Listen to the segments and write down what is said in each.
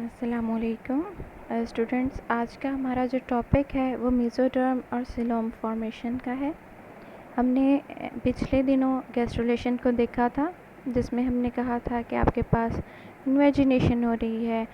अस्सलामुअलैकुम स्टूडेंट्स, आज का हमारा जो टॉपिक है वो मेसोडर्म और सीलोम फॉर्मेशन का है। हमने पिछले दिनों गैस्ट्रुलेशन को देखा था, जिसमें हमने कहा था कि आपके पास इन्वेजिनेशन हो रही है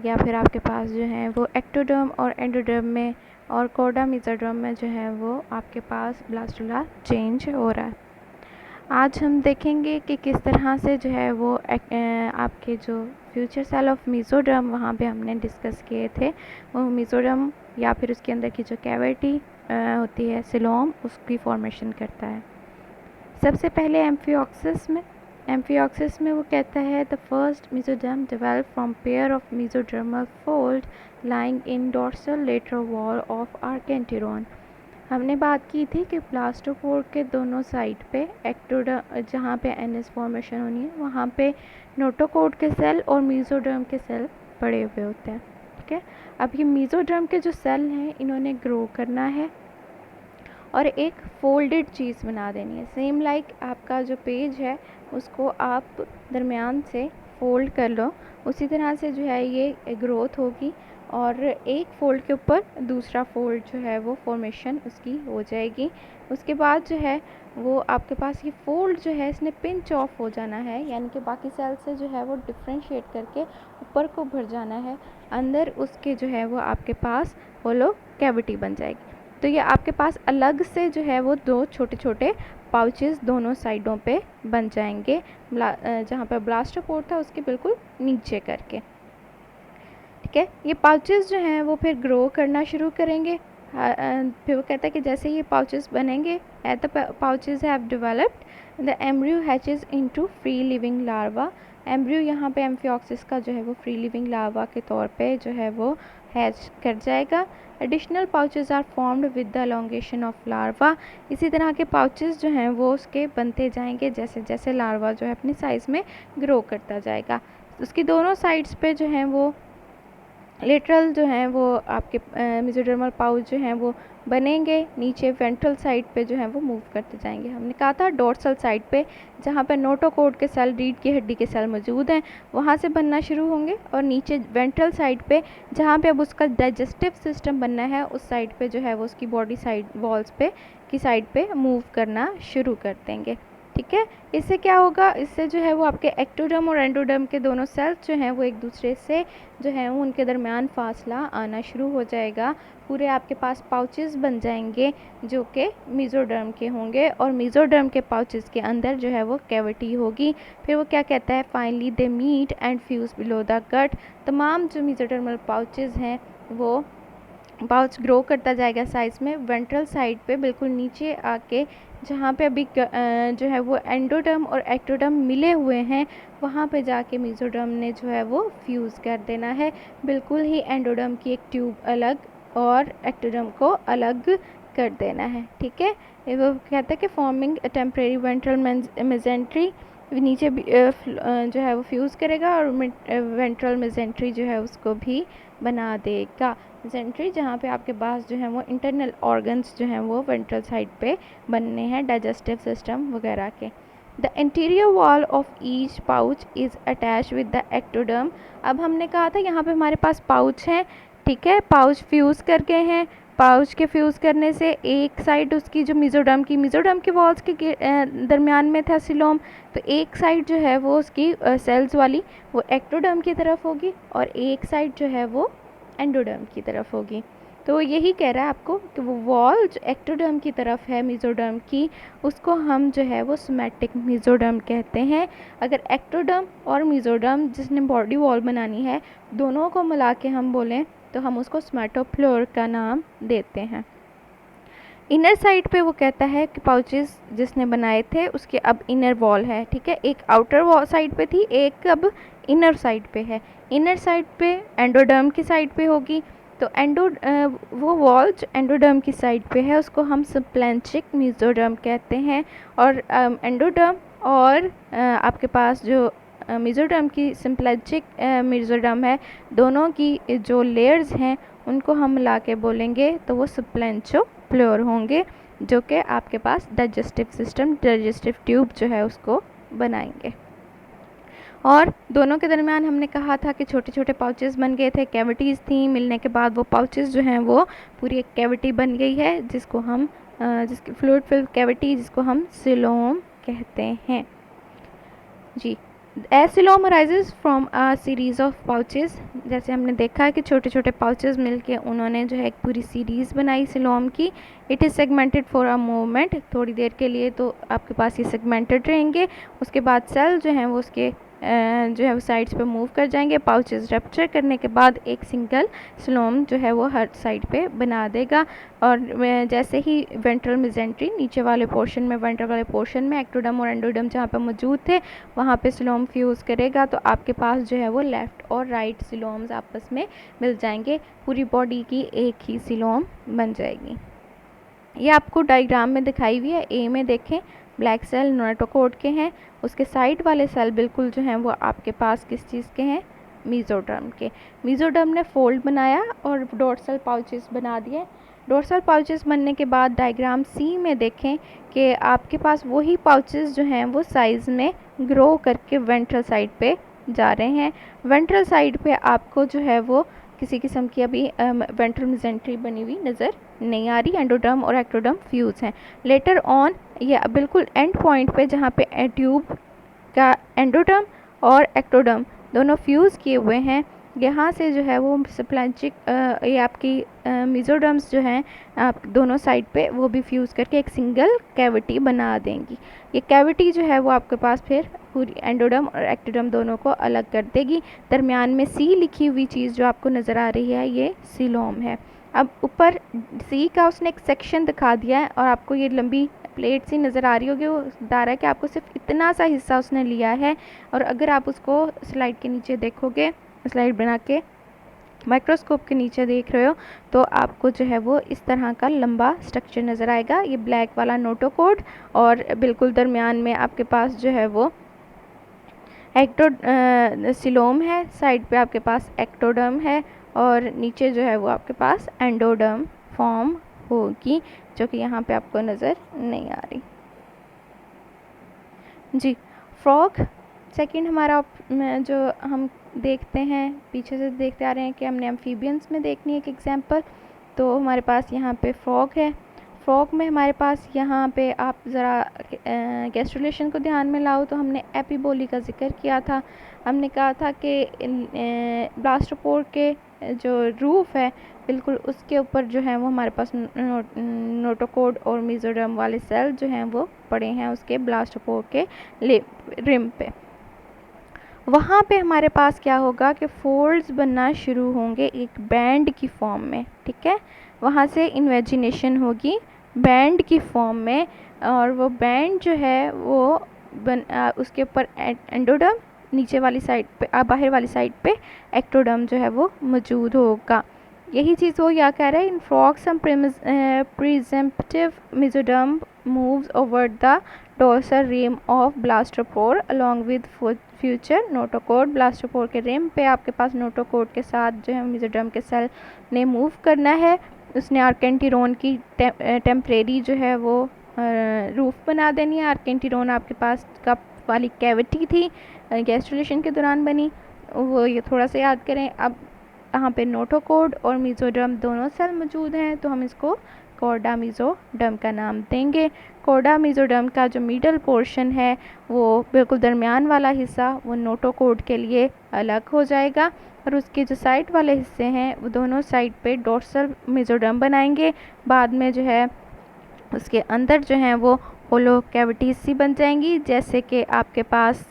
या फिर आपके पास जो है वो एक्टोडर्म और एंडोडर्म में और कोडा मेसोडर्म में जो है वो आपके पास ब्लास्टुला चेंज हो रहा है। आज हम देखेंगे कि किस तरह से जो है वो आपके जो फ्यूचर सेल ऑफ मेसोडर्म वहाँ पे हमने डिस्कस किए थे, वो मेसोडर्म या फिर उसके अंदर की जो कैविटी होती है सिलोम, उसकी फॉर्मेशन करता है। सबसे पहले एम्फिऑक्सिस में वो कहता है the first mesoderm develop from pair of mesodermal fold lying in dorsal lateral wall of archenteron. हमने बात की थी कि ब्लास्टोपोर के दोनों साइड पे एक्टोडर्म, जहाँ पे एनएस फॉर्मेशन होनी है वहाँ पे नोटोकोड के सेल और मेसोडर्म के सेल पड़े हुए होते हैं। ठीक है, अब ये मेसोडर्म के जो सेल हैं इन्होंने ग्रो करना है और एक फोल्डेड चीज़ बना देनी है। सेम लाइक आपका जो पेज है उसको आप दरमियान से फोल्ड कर लो, उसी तरह से जो है ये ग्रोथ होगी और एक फोल्ड के ऊपर दूसरा फोल्ड जो है वो फॉर्मेशन उसकी हो जाएगी। उसके बाद जो है वो आपके पास ये फोल्ड जो है इसने पिंच ऑफ हो जाना है, यानी कि बाकी सेल से जो है वो डिफ्रेंशिएट करके ऊपर को भर जाना है, अंदर उसके जो है वो आपके पास होलो कैविटी बन जाएगी। तो ये आपके पास अलग से जो है वो दो छोटे छोटे पाउचेस दोनों साइडों पे बन जाएंगे, जहाँ पर ब्लास्टोपोर था उसके बिल्कुल नीचे करके। ठीक है, ये पाउचेस जो हैं वो फिर ग्रो करना शुरू करेंगे। फिर वो कहता है कि जैसे ये पाउचेस बनेंगे, at the pouches have developed the embryo hatches into free living larva. Embryo यहाँ पे एम्फिऑक्सिस का जो है वो फ्री लिविंग लार्वा के तौर पे जो है वो हैच कर जाएगा। Additional pouches are formed with the elongation of larva. इसी तरह के पाउचेस जो हैं वो उसके बनते जाएंगे जैसे जैसे लार्वा जो है अपनी साइज़ में ग्रो करता जाएगा। उसकी दोनों साइड्स पे जो हैं वो लेटरल जो हैं वो आपके मेसोडर्मल पाउच जो हैं वो बनेंगे, नीचे वेंट्रल साइड पे जो है वो मूव करते जाएंगे। हमने कहा था डोर्सल साइड पे जहाँ पे नोटोकोड के सेल, रीढ़ की हड्डी के सेल मौजूद हैं, वहाँ से बनना शुरू होंगे और नीचे वेंट्रल साइड पे जहाँ पे अब उसका डाइजेस्टिव सिस्टम बनना है, उस साइड पे जो है वो उसकी बॉडी साइड वॉल्स पे की साइड पे मूव करना शुरू कर देंगे। ठीक है, इससे क्या होगा, इससे जो है वो आपके एक्टोडर्म और एंडोडर्म के दोनों सेल्स जो हैं वो एक दूसरे से जो है वो उनके दरमियान फासला आना शुरू हो जाएगा। पूरे आपके पास पाउचेस बन जाएंगे जो कि मेसोडर्म के होंगे और मेसोडर्म के पाउचेस के अंदर जो है वो कैविटी होगी। फिर वो क्या कहता है, finally they meet and fuse below the gut. तमाम जो मेसोडर्मल पाउचेस हैं वो पाउच ग्रो करता जाएगा साइज़ में, वेंट्रल साइड पे बिल्कुल नीचे आके जहाँ पे अभी जो है वो एंडोडर्म और एक्टोडर्म मिले हुए हैं, वहाँ पे जाके मेसोडर्म ने जो है वो फ्यूज़ कर देना है। बिल्कुल ही एंडोडर्म की एक ट्यूब अलग और एक्टोडर्म को अलग कर देना है। ठीक है, वो कहता है कि फॉर्मिंग टेम्परेरी वेंट्रल मेजेंट्री, नीचे भी जो है वो फ्यूज़ करेगा और वेंट्रल मेजेंट्री जो है उसको भी बना देगा। मेजेंट्री जहाँ पे आपके पास जो है वो इंटरनल ऑर्गन्स जो हैं वो वेंट्रल साइड पे बनने हैं, डाइजेस्टिव सिस्टम वगैरह के। The interior wall of each pouch is attach with the ectoderm. अब हमने कहा था यहाँ पे हमारे पास पाउच हैं, ठीक है, पाउच फ्यूज़ कर गए हैं। पाउच के फ्यूज़ करने से एक साइड उसकी जो मेसोडर्म की वॉल्स के दरमियान में था सिलोम, तो एक साइड जो है वो उसकी सेल्स वाली वो एक्टोडर्म की तरफ होगी और एक साइड जो है वो एंडोडर्म की तरफ होगी। तो यही कह रहा है आपको कि वो वॉल जो एक्टोडर्म की तरफ है मेसोडर्म की, उसको हम जो है वो सोमैटिक मेसोडर्म कहते हैं। अगर एक्टोडर्म और मेसोडर्म जिसने बॉडी वॉल बनानी है, दोनों को मिला के हम बोलें तो हम उसको सोमैटोफ्लोर का नाम देते हैं। इनर साइड पे वो कहता है कि पाउचेस जिसने बनाए थे उसके अब इनर वॉल है। ठीक है, एक आउटर वॉल साइड पे थी, एक अब इनर साइड पे है। इनर साइड पे एंडोडर्म की साइड पे होगी, तो वो वॉल जो एंडोडर्म की साइड पे है उसको हम सप्लेंचिक मेसोडर्म कहते हैं। और एंडोडर्म और आपके पास जो मेसोडर्म की सिम्प्लेचिक मेसोडर्म है, दोनों की जो लेयर्स हैं उनको हम मिला के बोलेंगे तो वो सप्लेंचोफ्लोर होंगे, जो कि आपके पास डाइजेस्टिव सिस्टम, डाइजेस्टिव ट्यूब जो है उसको बनाएंगे। और दोनों के दरमियान हमने कहा था कि छोटे छोटे पाउचेस बन गए थे, कैविटीज़ थी, मिलने के बाद वो पाउचेस जो हैं वो पूरी एक कैविटी बन गई है, जिसको हम जिसकी फ्लूइड फिल्ड कैविटी, जिसको हम सीलोम कहते हैं जी। As coelom arises from a series of pouches, जैसे हमने देखा है कि छोटे छोटे पाउचेस मिलके उन्होंने जो है एक पूरी सीरीज़ बनाई सीलोम की। It is segmented for a moment, थोड़ी देर के लिए तो आपके पास ये सेगमेंटेड रहेंगे, उसके बाद सेल जो हैं वो उसके जो है वो साइड्स पे मूव कर जाएंगे। पाउचेस रप्चर करने के बाद एक सिंगल सीलोम जो है वो हर साइड पे बना देगा। और जैसे ही वेंट्रल मेसेंट्री नीचे वाले पोर्शन में, वेंट्रल वाले पोर्शन में एक्टोडर्म और एंडोडर्म जहाँ पे मौजूद थे वहाँ पे सीलोम फ्यूज़ करेगा, तो आपके पास जो है वो लेफ़्ट और राइट सीलोम्स आपस में मिल जाएंगे, पूरी बॉडी की एक ही सीलोम बन जाएगी। ये आपको डायग्राम में दिखाई हुई है। ए में देखें, ब्लैक सेल नोटोकॉर्ड के हैं, उसके साइड वाले सेल बिल्कुल जो हैं वो आपके पास किस चीज़ के हैं, मेसोडर्म के। मेसोडर्म ने फोल्ड बनाया और डोर्सल पाउचेस बना दिए। डोर्सल पाउचेस बनने के बाद डायग्राम सी में देखें कि आपके पास वही पाउचेस जो हैं वो साइज़ में ग्रो करके वेंट्रल साइड पे जा रहे हैं। वेंट्रल साइड पे आपको जो है वो किसी किस्म की अभी वेंट्रल मेसेंट्री बनी हुई नज़र नहीं आ रही, एंडोडर्म और एक्टोडर्म फ्यूज़ हैं। लेटर ऑन ये बिल्कुल एंड पॉइंट पे जहाँ पे ट्यूब का एंडोडर्म और एक्टोडर्म दोनों फ्यूज़ किए हुए हैं, यहाँ से जो है वो सिप्लांचिक ये आपकी मेसोडर्म्स जो हैं आप दोनों साइड पे वो भी फ्यूज़ करके एक सिंगल कैविटी बना देंगी। ये कैविटी जो है वो आपके पास फिर पूरी एंडोडर्म और एक्टोडर्म दोनों को अलग कर देगी। दरमियान में सी लिखी हुई चीज़ जो आपको नज़र आ रही है ये सीलोम है। अब ऊपर सी का उसने एक सेक्शन दिखा दिया है और आपको ये लंबी प्लेट सी नज़र आ रही होगी, वो बता रहा है कि आपको सिर्फ इतना सा हिस्सा उसने लिया है। और अगर आप उसको स्लाइड के नीचे देखोगे, स्लाइड बना के माइक्रोस्कोप के नीचे देख रहे हो, तो आपको जो है वो इस तरह का लंबा स्ट्रक्चर नज़र आएगा। ये ब्लैक वाला नोटोकॉर्ड और बिल्कुल दरमियान में आपके पास जो है वो सीलोम है, साइड पे आपके पास एक्टोडर्म है और नीचे जो है वो आपके पास एंडोडर्म फॉर्म होगी, जो कि यहाँ पे आपको नज़र नहीं आ रही जी। फ्रॉग सेकंड हमारा जो हम देखते हैं, पीछे से देखते आ रहे हैं कि हमने एम्फीबियंस में देखनी है एक एग्जांपल, तो हमारे पास यहाँ पे फ्रॉग है। फ्रॉग में हमारे पास यहाँ पे आप ज़रा गैस्ट्रुलेशन को ध्यान में लाओ, तो हमने एपिबोली का जिक्र किया था। हमने कहा था कि ब्लास्टोपोर के जो रूफ है बिल्कुल उसके ऊपर जो है वो हमारे पास नोटोकॉर्ड और मेसोडर्म वाले सेल जो हैं वो पड़े हैं उसके ब्लास्टोपोर के रिम पे। वहाँ पे हमारे पास क्या होगा कि फोल्ड्स बनना शुरू होंगे एक बैंड की फॉर्म में, ठीक है। वहाँ से इन्वेजिनेशन होगी बैंड की फॉर्म में, और वो बैंड जो है वो उसके ऊपर एंडोडर्म, नीचे वाली साइड पे बाहर वाली साइड पे एक्टोडर्म जो है वो मौजूद होगा। यही चीज़ वो क्या कह रहा है, in frog some presumptive mesoderm moves over the dorsal rim of blastopore along with future notochord. Blastopore के रिम पे आपके पास नोटोकॉर्ड के साथ जो है मेसोडर्म के सेल ने मूव करना है। उसने आर्केंटिरोन की टेम्परेरी जो है वो रूफ बना देनी है। आर्केंटिरोन आपके पास कप वाली कैविटी थी, गैस्ट्रुलेशन के दौरान बनी, वो ये थोड़ा सा याद करें। अब यहाँ पे नोटोकॉर्ड और मेसोडर्म दोनों सेल मौजूद हैं, तो हम इसको कॉर्डा मेसोडर्म का नाम देंगे। कॉर्डा मेसोडर्म का जो मिडल पोर्शन है वो बिल्कुल दरमियान वाला हिस्सा वो नोटोकॉर्ड के लिए अलग हो जाएगा, और उसके जो साइड वाले हिस्से हैं वो दोनों साइड पे डोर्सल मेसोडर्म बनाएंगे। बाद में जो है उसके अंदर जो है वो होलो कैविटीज़ सी बन जाएंगी, जैसे कि आपके पास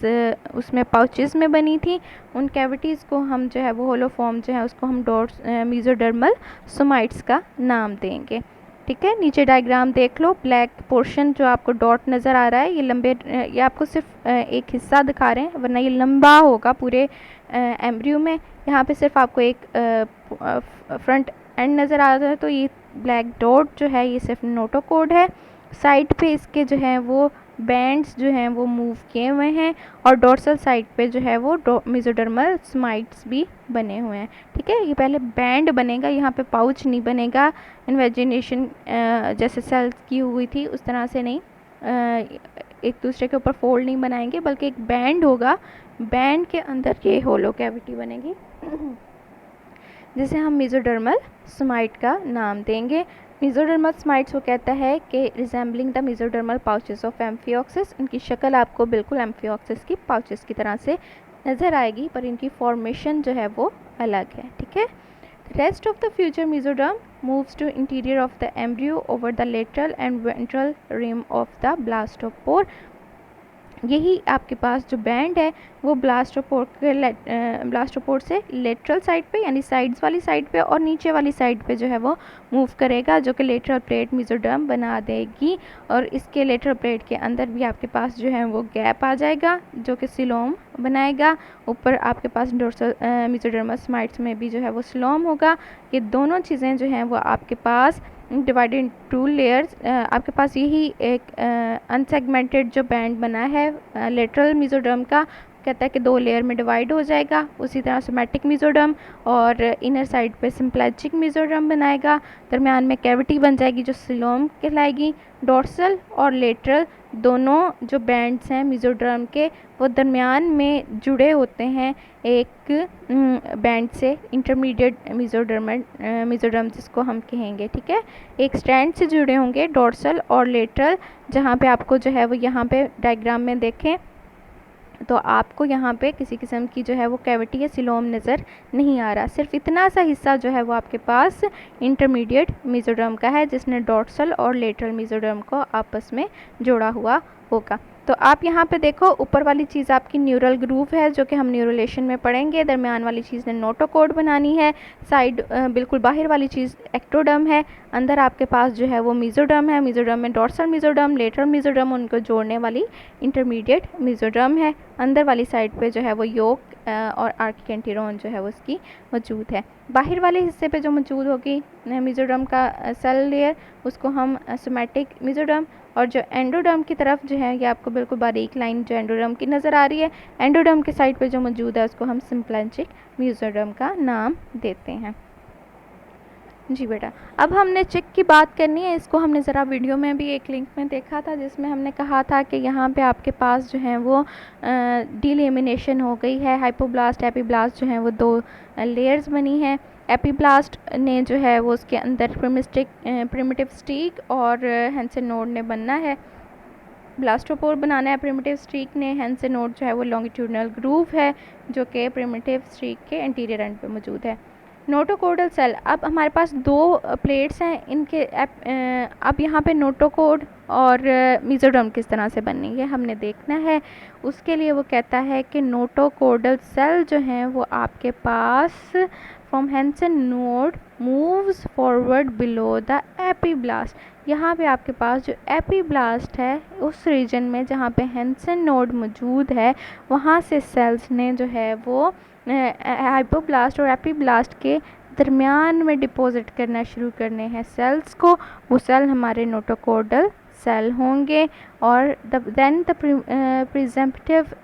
उसमें पाउचेस में बनी थी। उन कैविटीज़ को हम जो है वो होलो फॉर्म जो है उसको हम मेसोडर्मल सोमाइट्स का नाम देंगे, ठीक है। नीचे डायग्राम देख लो, ब्लैक पोर्शन जो आपको डॉट नज़र आ रहा है, ये लंबे, ये आपको सिर्फ एक हिस्सा दिखा रहे हैं, वरना ये लंबा होगा पूरे एम्ब्रियो में। यहाँ पे सिर्फ आपको एक फ्रंट एंड नज़र आ रहा है, तो ये ब्लैक डॉट जो है ये सिर्फ नोटोकॉर्ड है। साइड पे इसके जो है वो बैंड्स जो हैं वो मूव किए हुए हैं, और डोर्सल साइड पे जो है वो मेसोडर्मल सोमाइट्स भी बने हुए हैं, ठीक है। ये पहले बैंड बनेगा, यहाँ पे पाउच नहीं बनेगा। इन्वेजिनेशन जैसे सेल्स की हुई थी उस तरह से नहीं, एक दूसरे के ऊपर फोल्ड नहीं बनाएंगे, बल्कि एक बैंड होगा बैंड के अंदर ये होलो कैविटी बनेगी जिसे हम मेसोडर्मल स्माइट का नाम देंगे। मेसोडर्मल स्माइट्स को कहता है कि resembling the mesodermal pouches of amphioxus, इनकी शक्ल आपको बिल्कुल एम्फियोक्सिस की पाउचेस की तरह से नज़र आएगी, पर इनकी फॉर्मेशन जो है वो अलग है, ठीक है। Rest of the future mesoderm moves to interior of the embryo over the lateral and ventral rim of the blastopore. यही आपके पास जो बैंड है वो ब्लास्टोपोर से लेटरल साइड पे यानी साइड्स वाली साइड पे और नीचे वाली साइड पे जो है वो मूव करेगा, जो कि लेटरल प्लेट मेसोडर्म बना देगी। और इसके लेटरल प्लेट के अंदर भी आपके पास जो है वो गैप आ जाएगा जो कि सिलोम बनाएगा। ऊपर आपके पास डोर्सल मेसोडर्मल स्माइट्स में भी जो है वो सिलोम होगा। ये दोनों चीज़ें जो हैं वो आपके पास डिवाइडेड इन 2 लेयर्स। आपके पास यही एक अनसेगमेंटेड जो बैंड बना है लेटरल मेसोडर्म का, कहता है कि 2 लेयर में डिवाइड हो जाएगा। उसी तरह सोमैटिक मेसोडर्म और इनर साइड पे सिम्प्लैजिक मेसोडर्म बनाएगा। दरमियान में कैविटी बन जाएगी जो सिलोम कहलाएगी। डोर्सल और लेटरल दोनों जो बैंड्स हैं मेसोडर्म के वो दरमियान में जुड़े होते हैं एक बैंड से, इंटरमीडिएट मेसोडर्म जिसको हम कहेंगे, ठीक है। एक स्ट्रैंड से जुड़े होंगे डोर्सल और लेटरल, जहाँ पे आपको जो है वो यहाँ पे डायग्राम में देखें तो आपको यहाँ पे किसी किस्म की जो है वो कैविटी या सिलोम नज़र नहीं आ रहा। सिर्फ इतना सा हिस्सा जो है वो आपके पास इंटरमीडिएट मेसोडर्म का है जिसने डोर्सल और लेटरल मेसोडर्म को आपस में जोड़ा हुआ होगा। तो आप यहाँ पे देखो ऊपर वाली चीज़ आपकी न्यूरल ग्रूव है जो कि हम न्यूरोलेशन में पढ़ेंगे। दरमियान वाली चीज़ ने नोटोकोड बनानी है। साइड बिल्कुल बाहर वाली चीज़ एक्टोडर्म है। अंदर आपके पास जो है वो मेसोडर्म है। मेसोडर्म में डोर्सल मेसोडर्म, लेटरल मेसोडर्म, उनको जोड़ने वाली इंटरमीडिएट मेसोडर्म है। अंदर वाली साइड पे जो है वो योक और आर्किकेंटिरोन जो है वो उसकी मौजूद है। बाहर वाले हिस्से पे जो मौजूद होगी मेसोडर्म का सेल लेयर, उसको हम सोमैटिक मेसोडर्म, और जो एंडोडर्म की तरफ जो है ये आपको बिल्कुल बारीक लाइन जो एंडोडर्म की नज़र आ रही है, एंडोडर्म के साइड पे जो मौजूद है उसको हम सिम्प्लैजिक मेसोडर्म का नाम देते हैं। जी बेटा, अब हमने चिक की बात करनी है। इसको हमने ज़रा वीडियो में भी एक लिंक में देखा था जिसमें हमने कहा था कि यहाँ पे आपके पास जो है वो डिलेमिनेशन हो गई है। हाइपोब्लास्ट एपीब्लास्ट जो है वो 2 लेयर्स बनी है। एपीब्लास्ट ने जो है वो उसके अंदर प्रिमिटिव स्टिक और हैंसेन नोड ने बनना है। ब्लास्टोपोर बनाना है प्रिमिटिव स्टिक ने। हैंसेन नोड जो है वो लॉन्गिट्यूडनल ग्रूव है जो कि प्रिमिटिव स्टिक के एंटीरियर एंड पे मौजूद है। नोटोकोडल सेल, अब हमारे पास 2 प्लेट्स हैं इनके। अब यहाँ पे नोटोकोड और मेसोडर्म किस तरह से बनेंगे हमने देखना है। उसके लिए वो कहता है कि नोटोकोडल सेल जो हैं वो आपके पास from Hensen node moves forward below the epiblast. यहाँ पे आपके पास जो एपीब्लास्ट है उस रीजन में जहाँ पे हैंसेन नोड मौजूद है वहाँ से सेल्स ने जो है वो हाइपोब्लास्ट और एपीब्लास्ट के दरमियान में डिपॉजिट करना शुरू करने हैं सेल्स को। वो सेल हमारे नोटोकोडल सेल होंगे। और देन द प्रिजेम्पटिव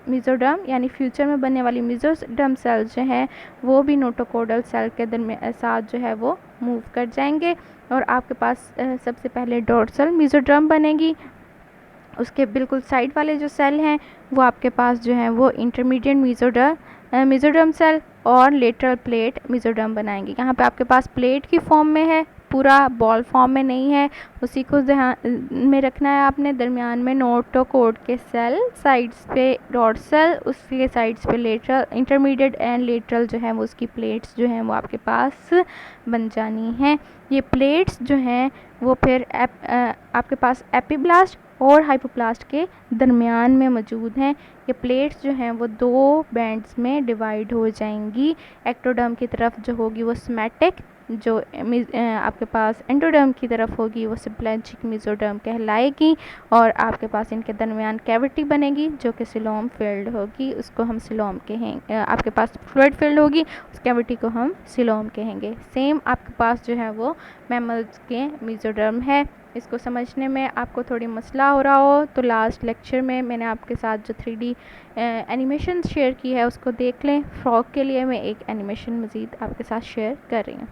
मेसोडर्म यानी फ्यूचर में बनने वाली मेसोडर्म सेल्स जो हैं वो भी नोटोकोडल सेल के साथ जो है वो मूव कर जाएंगे। और आपके पास सबसे पहले डोर्सल मेसोडर्म बनेगी। उसके बिल्कुल साइड वाले जो सेल हैं वो आपके पास जो हैं वो इंटरमीडिएट मेसोडर्म सेल और लेटरल प्लेट मेसोडर्म बनाएंगे। यहाँ पे आपके पास प्लेट की फॉर्म में है, पूरा बॉल फॉर्म में नहीं है, उसी को ध्यान में रखना है आपने। दरमियान में नोटोकोड के सेल, साइड्स पे डोर्सल, उसके साइड्स पे लेटरल, इंटरमीडिएट एंड लेटरल जो है वो उसकी प्लेट्स जो हैं वो आपके पास बन जानी हैं। ये प्लेट्स जो हैं वो फिर आपके पास एपीब्लास्ट और हाइपोब्लास्ट के दरमियान में मौजूद हैं। ये प्लेट्स जो हैं वो 2 बैंड्स में डिवाइड हो जाएंगी। एक्टोडर्म की तरफ जो होगी वो सोमैटिक, जो आपके पास एंडोडर्म की तरफ होगी वो सिम्प्लैजिक मेसोडर्म कहलाएगी। और आपके पास इनके दरमियान कैविटी बनेगी जो कि सिलोम फील्ड होगी, उसको हम सिलोम कहेंगे। आपके पास फ्लूइड फील्ड होगी, उस कैविटी को हम सिलोम कहेंगे। सेम आपके पास जो है वो मैमल्स के मेसोडर्म है। इसको समझने में आपको थोड़ी मसला हो रहा हो तो लास्ट लेक्चर में मैंने आपके साथ जो 3D एनिमेशन शेयर की है उसको देख लें। फ्रॉग के लिए मैं एक एनिमेशन मज़ीद आपके साथ शेयर कर रही हूँ।